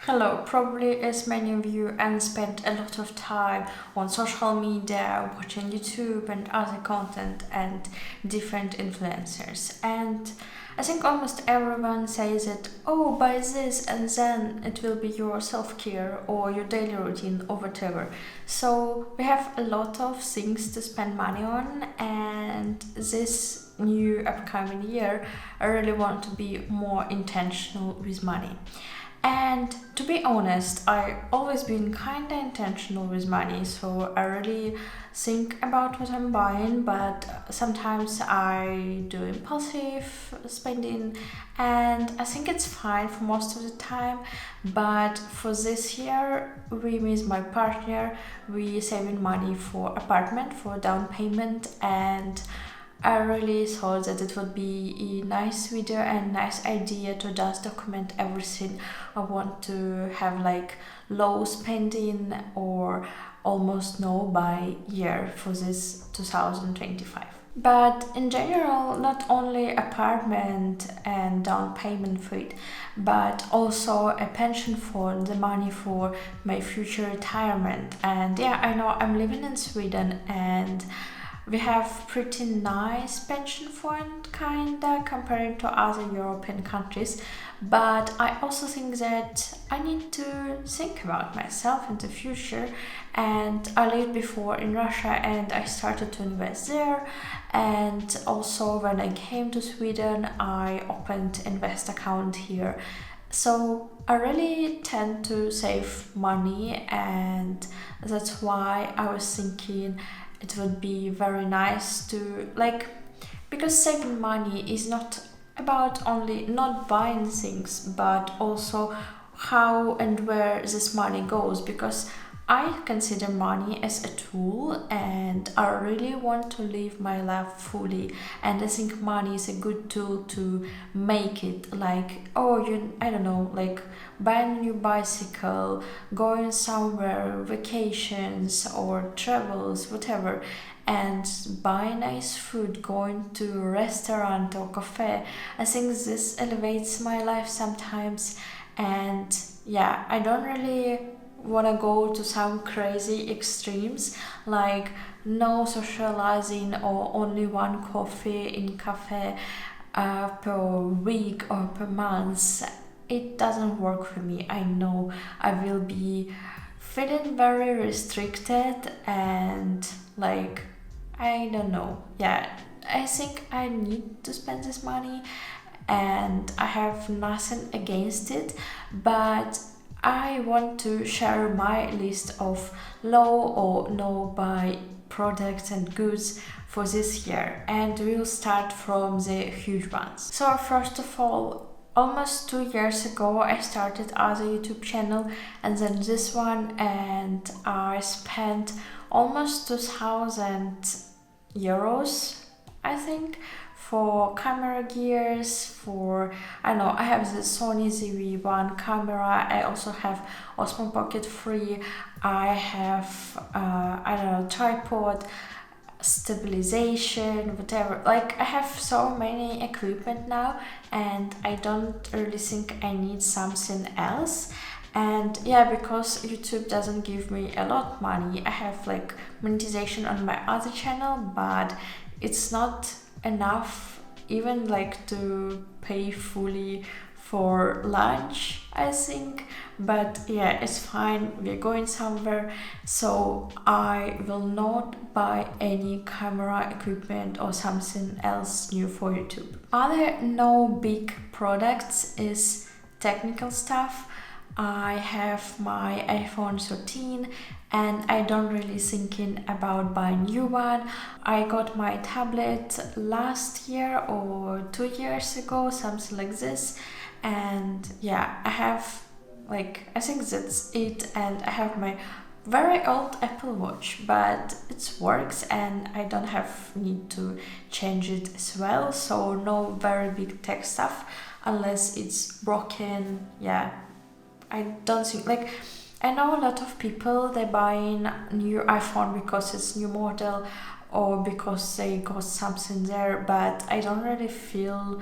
Hello, probably as many of you and spend a lot of time on social media, watching YouTube and other content and different influencers. And I think almost everyone says that, oh, buy this and then it will be your self-care or your daily routine or whatever. So we have a lot of things to spend money on, and this new upcoming year, I really want to be more intentional with money. And to be honest, I always been kinda intentional with money, so I really think about what I'm buying, but sometimes I do impulsive spending, and I think it's fine for most of the time. But for this year, we with my partner, we saving money for apartment for down payment, and I really thought that it would be a nice video and nice idea to just document everything I want to have, like low spending or almost no by year for this 2025. But in general, not only apartment and down payment for it, but also a pension fund, the money for my future retirement. And yeah, I know I'm living in Sweden, and we have pretty nice pension fund kinda compared to other European countries, but I also think that I need to think about myself in the future. And I lived before in Russia and I started to invest there, and also when I came to Sweden I opened invest account here. So I really tend to save money, and that's why I was thinking it would be very nice to, like, because saving money is not about only not buying things but also how and where this money goes, because I consider money as a tool and I really want to live my life fully, and I think money is a good tool to make it, like, oh, I don't know, like buying a new bicycle, going somewhere, vacations or travels, whatever, and buy nice food, going to a restaurant or cafe. I think this elevates my life sometimes. And yeah, I don't really want to go to some crazy extremes, like no socializing or only one coffee in cafe per week or per month. It doesn't work for me. I know I will be feeling very restricted, and like, I don't know. Yeah, I think I need to spend this money and I have nothing against it, but I want to share my list of low or no buy products and goods for this year, and we'll start from the huge ones. So first of all, almost 2 years ago I started other YouTube channel and then this one, and I spent almost 2000 euros, I think, for camera gears, for, I don't know, I have the Sony ZV-1 camera, I also have Osmo Pocket 3, I have I don't know, tripod, stabilization, whatever. Like, I have so many equipment now and I don't really think I need something else. And yeah, because YouTube doesn't give me a lot money, I have like monetization on my other channel, but it's not enough even like to pay fully for lunch, I think. But yeah, it's fine, we're going somewhere, so I will not buy any camera equipment or something else new for YouTube. Other no big products is technical stuff. I have my iPhone 13 and I don't really thinking about buying new one. I got my tablet last year or 2 years ago, something like this. And yeah, I have, like, I think that's it. And I have my very old Apple Watch, but it works and I don't have need to change it as well. So no very big tech stuff unless it's broken. Yeah, I don't think, like, I know a lot of people they buying new iPhone because it's new model or because they got something there, but I don't really feel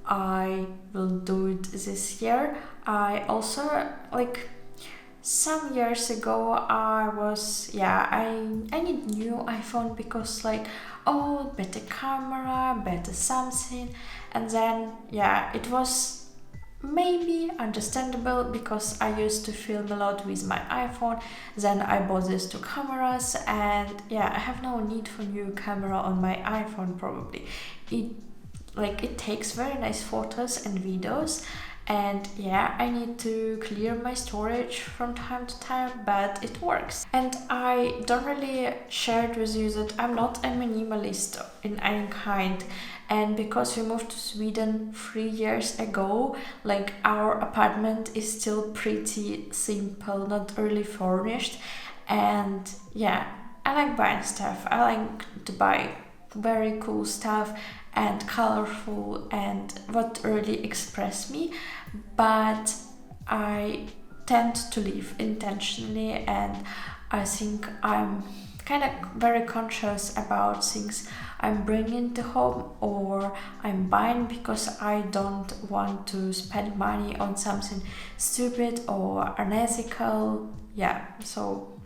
I will do it this year. I also like some years ago I need new iPhone because like, oh, better camera, better something. And then it was maybe understandable because I used to film a lot with my iPhone. Then I bought these two cameras, and I have no need for new camera on my iPhone. Probably it it takes very nice photos and videos, and I need to clear my storage from time to time, but it works. And I don't really share it with you that I'm not a minimalist in any kind. And because we moved to Sweden 3 years ago, like our apartment is still pretty simple, not really furnished. And I like buying stuff. I like to buy very cool stuff and colorful and what really express me, but I tend to live intentionally, and I think I'm kind of very conscious about things I'm bringing to home or I'm buying because I don't want to spend money on something stupid or unethical. So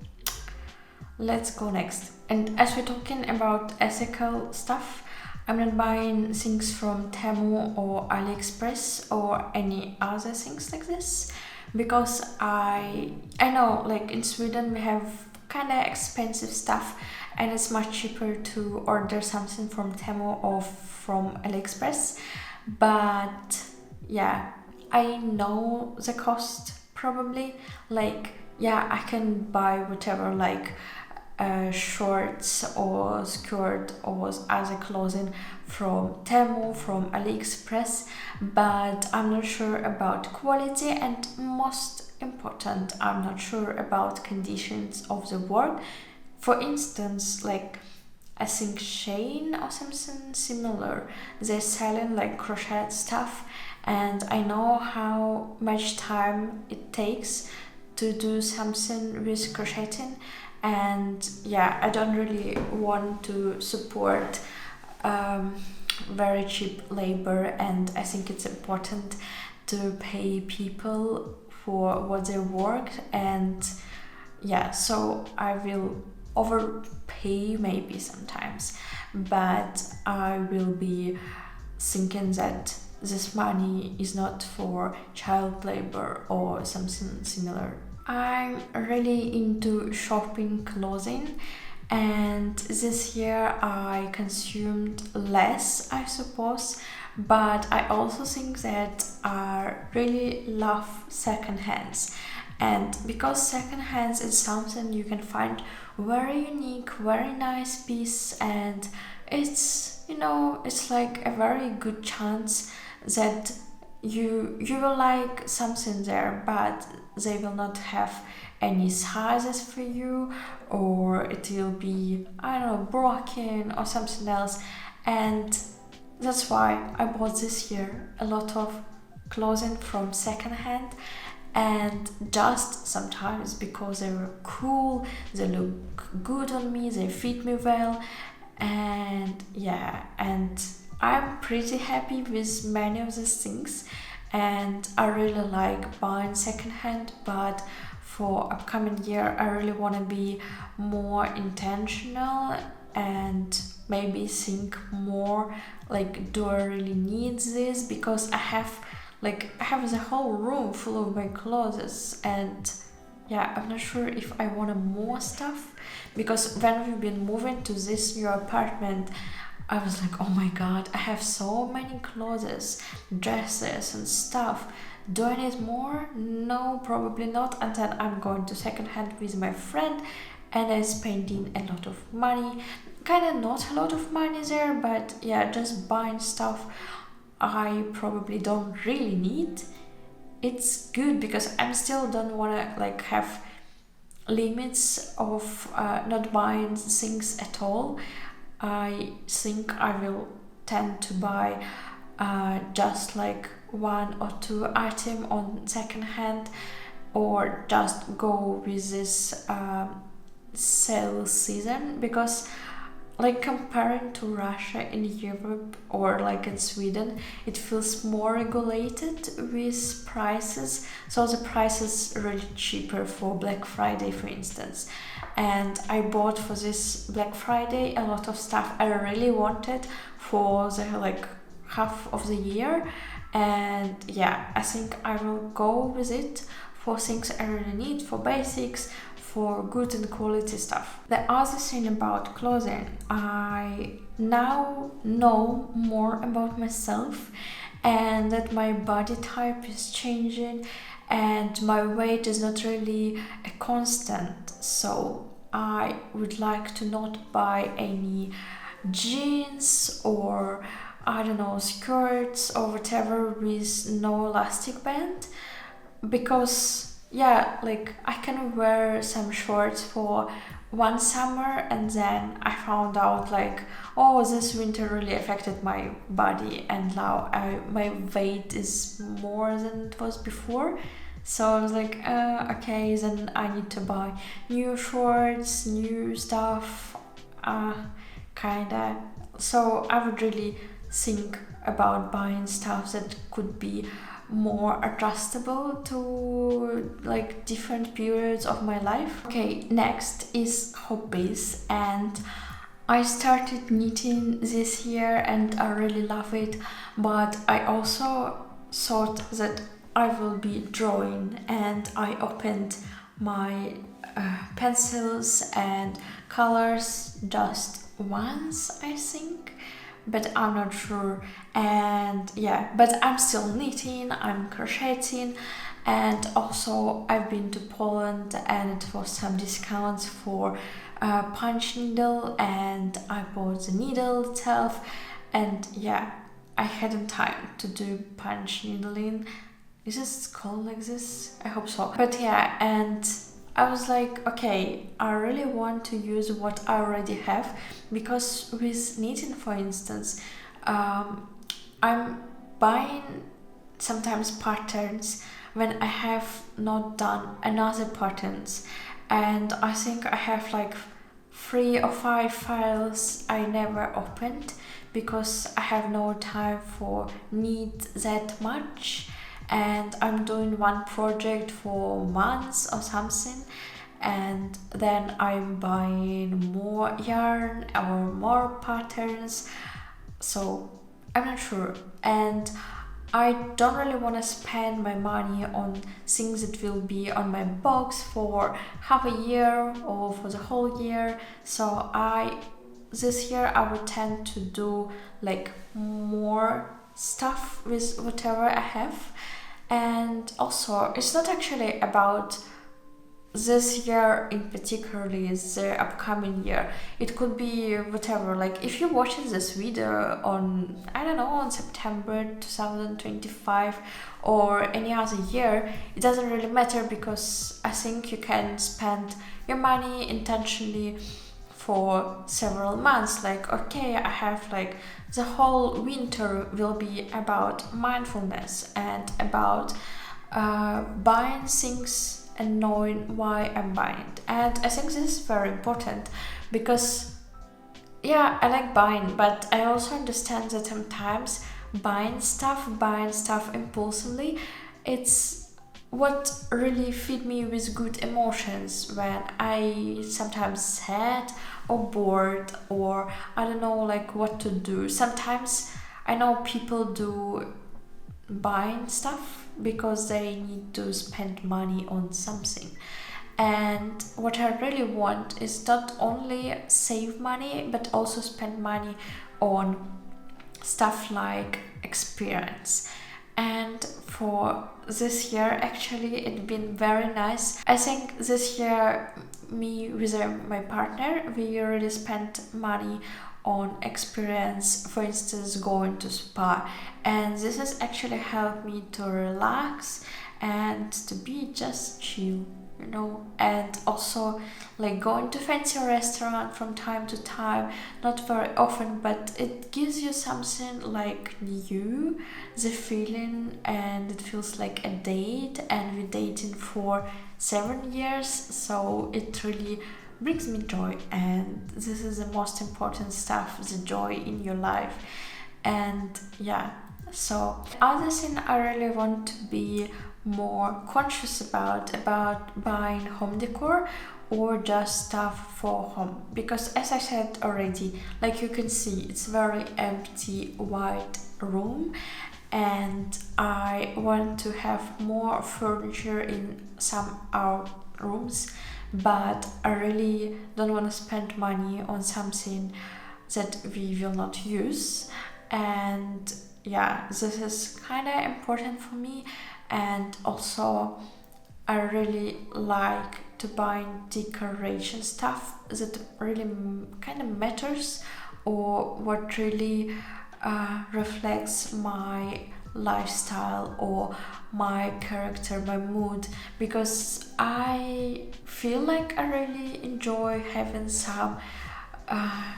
let's go next. And as we're talking about ethical stuff, I'm not buying things from Temu or AliExpress or any other things like this, because I know like in Sweden we have kind of expensive stuff, and it's much cheaper to order something from Temu or from AliExpress. But I know the cost probably. Like I can buy whatever, like shorts or skirt or other clothing from Temu, from AliExpress, but I'm not sure about quality, and most important, I'm not sure about conditions of the work. For instance, like I think Shane or something similar, they're selling like crochet stuff, and I know how much time it takes to do something with crocheting. And I don't really want to support very cheap labor, and I think it's important to pay people for what they work. And so I will overpay maybe sometimes, but I will be thinking that this money is not for child labor or something similar. I'm really into shopping clothing, and this year I consumed less, I suppose, but I also think that I really love secondhands. And because secondhands is something you can find very unique, very nice piece, and it's like a very good chance that you will like something there, but they will not have any sizes for you, or it will be, I don't know, broken or something else. And that's why I bought this year a lot of clothing from secondhand, and just sometimes because they were cool, they look good on me, they fit me well, and and I'm pretty happy with many of these things, and I really like buying secondhand. But for upcoming year, I really want to be more intentional and maybe think more like, do I really need this? Because I have the whole room full of my clothes, and I'm not sure if I want more stuff, because when we've been moving to this new apartment, I was like, oh my god, I have so many clothes, dresses, and stuff. Do I need more? No, probably not. And then I'm going to secondhand with my friend, and I'm spending a lot of money. Kind of not a lot of money there, but just buying stuff I probably don't really need. It's good because I still don't want to have limits of not buying things at all. I think I will tend to buy just like one or two item on second hand, or just go with this sale season, because like comparing to Russia in Europe or like in Sweden, it feels more regulated with prices. So the price is really cheaper for Black Friday, for instance. And I bought for this Black Friday a lot of stuff I really wanted for the like half of the year. And yeah, I think I will go with it for things I really need, for basics, for good and quality stuff. The other thing about clothing, I now know more about myself and that my body type is changing and my weight is not really a constant. So I would like to not buy any jeans or I don't know, skirts or whatever with no elastic band, because yeah, like I can wear some shorts for one summer and then I found out like, oh, this winter really affected my body and now my weight is more than it was before. So I was like, okay, then I need to buy new shorts, new stuff, kinda. So I would really think about buying stuff that could be more adjustable to like different periods of my life. Okay, next is hobbies, and I started knitting this year and I really love it, but I also thought that I will be drawing, and I opened my pencils and colors just once, I think, but I'm not sure. And yeah, but I'm still knitting, I'm crocheting, and also I've been to Poland and it was some discounts for punch needle, and I bought the needle itself. And yeah, I hadn't time to do punch needling. Is this called like this? I hope so. But yeah, and I was like, okay, I really want to use what I already have, because with knitting, for instance, I'm buying sometimes patterns when I have not done another patterns, and I think I have like 3 or 5 files I never opened because I have no time for knit that much, and I'm doing one project for months or something, and then I'm buying more yarn or more patterns. So I'm not sure, and I don't really want to spend my money on things that will be on my box for half a year or for the whole year. So this year I would tend to do like more stuff with whatever I have. And also, it's not actually about this year in particularly, the upcoming year. It could be whatever, like if you're watching this video on, I don't know, on September 2025 or any other year, it doesn't really matter, because I think you can spend your money intentionally for several months. Like, okay, I have like the whole winter will be about mindfulness and about buying things and knowing why I'm buying it. And I think this is very important, because yeah, I like buying, but I also understand that sometimes buying stuff impulsively, it's what really feed me with good emotions when I sometimes sad or bored, or I don't know like what to do. Sometimes I know people do buying stuff because they need to spend money on something, and what I really want is not only save money but also spend money on stuff like experience. And for this year, actually, it's been very nice. I think this year, me with my partner, we really spent money on experience, for instance, going to spa. And this has actually helped me to relax and to be just chill, you know. And also like going to fancy restaurant from time to time, not very often, but it gives you something like new, the feeling, and it feels like a date, and we're dating for 7 years, so it really brings me joy, and this is the most important stuff, the joy in your life. And yeah, so other thing I really want to be more conscious about buying home decor or just stuff for home, because as I said already, like you can see, it's very empty white room, and I want to have more furniture in some our rooms, but I really don't want to spend money on something that we will not use. And yeah, this is kind of important for me. And also I really like to buy decoration stuff that really kind of matters, or what really reflects my lifestyle or my character, my mood, because I feel like I really enjoy having some I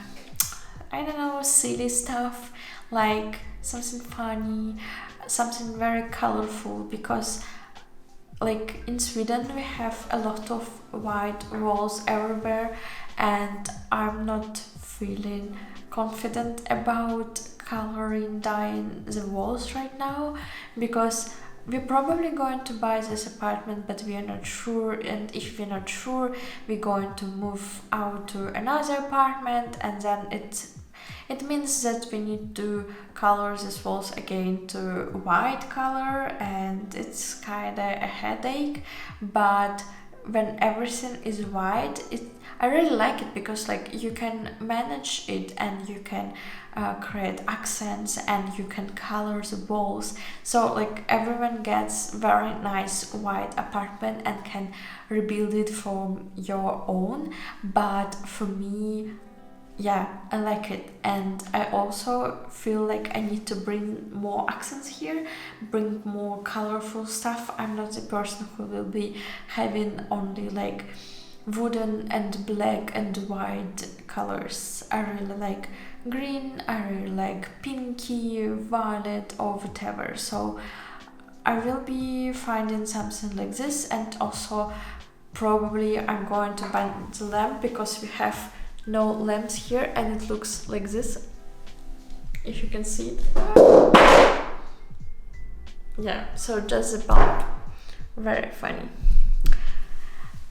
don't know, silly stuff, like something funny, something very colorful, because like in Sweden we have a lot of white walls everywhere, and I'm not feeling confident about coloring dyeing the walls right now, because we're probably going to buy this apartment, but we are not sure, and if we're not sure, we're going to move out to another apartment, and then it means that we need to color these walls again to white color, and it's kind of a headache. But when everything is white, I really like it, because like you can manage it, and you can create accents, and you can color the walls, so like everyone gets very nice white apartment and can rebuild it from your own. But for me, yeah, I like it, and I also feel like I need to bring more accents here, bring more colorful stuff. I'm not the person who will be having only like wooden and black and white colors. I really like green, I really like pinky, violet, or whatever. So I will be finding something like this, and also probably I'm going to buy the lamp, because we have no lamps here, and it looks like this, if you can see it. Yeah, so just the bulb. Very funny.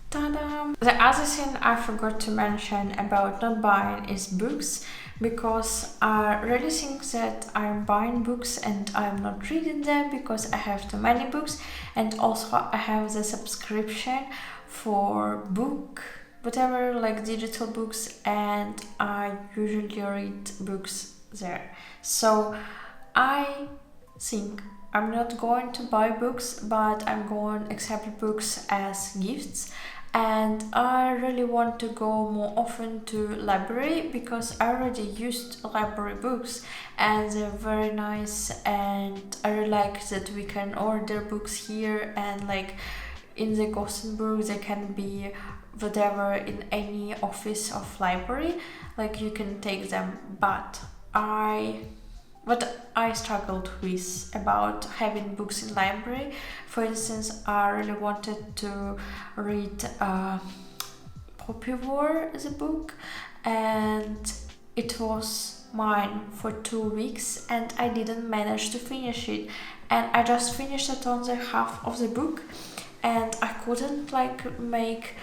Ta-da! The other thing I forgot to mention about not buying is books, because I really think that I'm buying books and I'm not reading them because I have too many books, and also I have the subscription for book whatever, like digital books, and I usually read books there. So I think I'm not going to buy books, but I'm going to accept books as gifts. And I really want to go more often to library, because I already used library books and they're very nice, and I really like that we can order books here, and like in the Gothenburg they can be whatever in any office of library, like you can take them. But what I struggled with about having books in library, for instance, I really wanted to read Poppy War, the book, and it was mine for 2 weeks and I didn't manage to finish it, and I just finished it on the half of the book, and I couldn't like make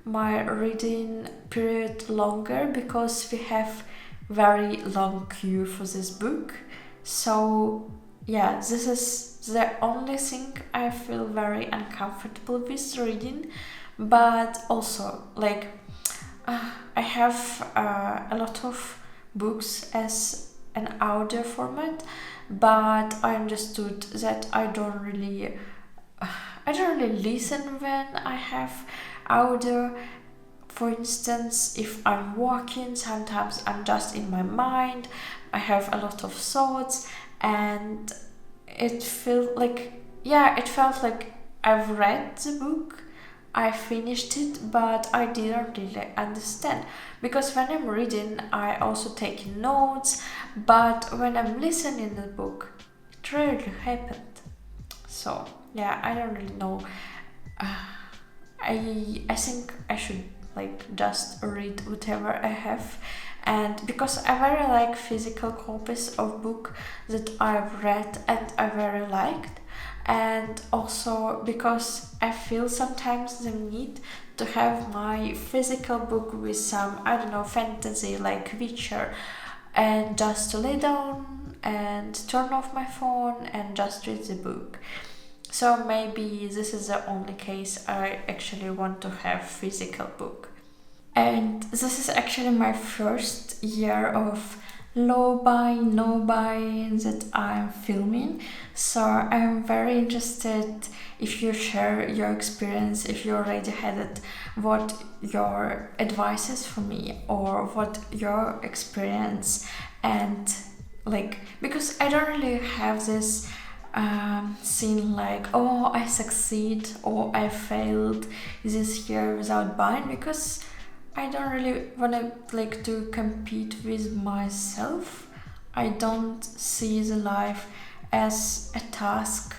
my reading period longer because we have very long queue for this book. So yeah, this is the only thing I feel very uncomfortable with reading. But also like I have a lot of books as an audio format, but I understood that I don't really listen when I have audio. For instance, if I'm walking, sometimes I'm just in my mind, I have a lot of thoughts, and it felt like I've read the book, I finished it, but I didn't really understand. Because when I'm reading, I also take notes, but when I'm listening to the book, it rarely happened. So yeah, I don't really know. I think I should like just read whatever I have. And because I very like physical copies of book that I've read and I very liked, and also because I feel sometimes the need to have my physical book with some, I don't know, fantasy like Witcher, and just to lay down and turn off my phone and just read the book. So maybe this is the only case I actually want to have physical book. And this is actually my first year of low buy, no buy that I'm filming. So I'm very interested if you share your experience, if you already had it, what your advice is for me or what your experience, and like, because I don't really have this scene like, oh, I succeed or I failed this year without buying, because I don't really want to like to compete with myself. I don't see the life as a task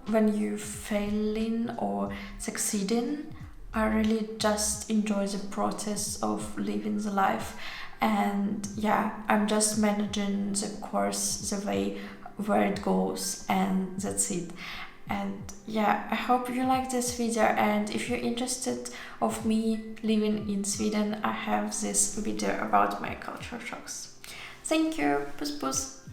when you failing or succeeding. I really just enjoy the process of living the life, and yeah, I'm just managing the course the way where it goes, and that's it. And yeah, I hope you like this video, and if you're interested of me living in Sweden, I have this video about my culture shocks. Thank you. Puss puss.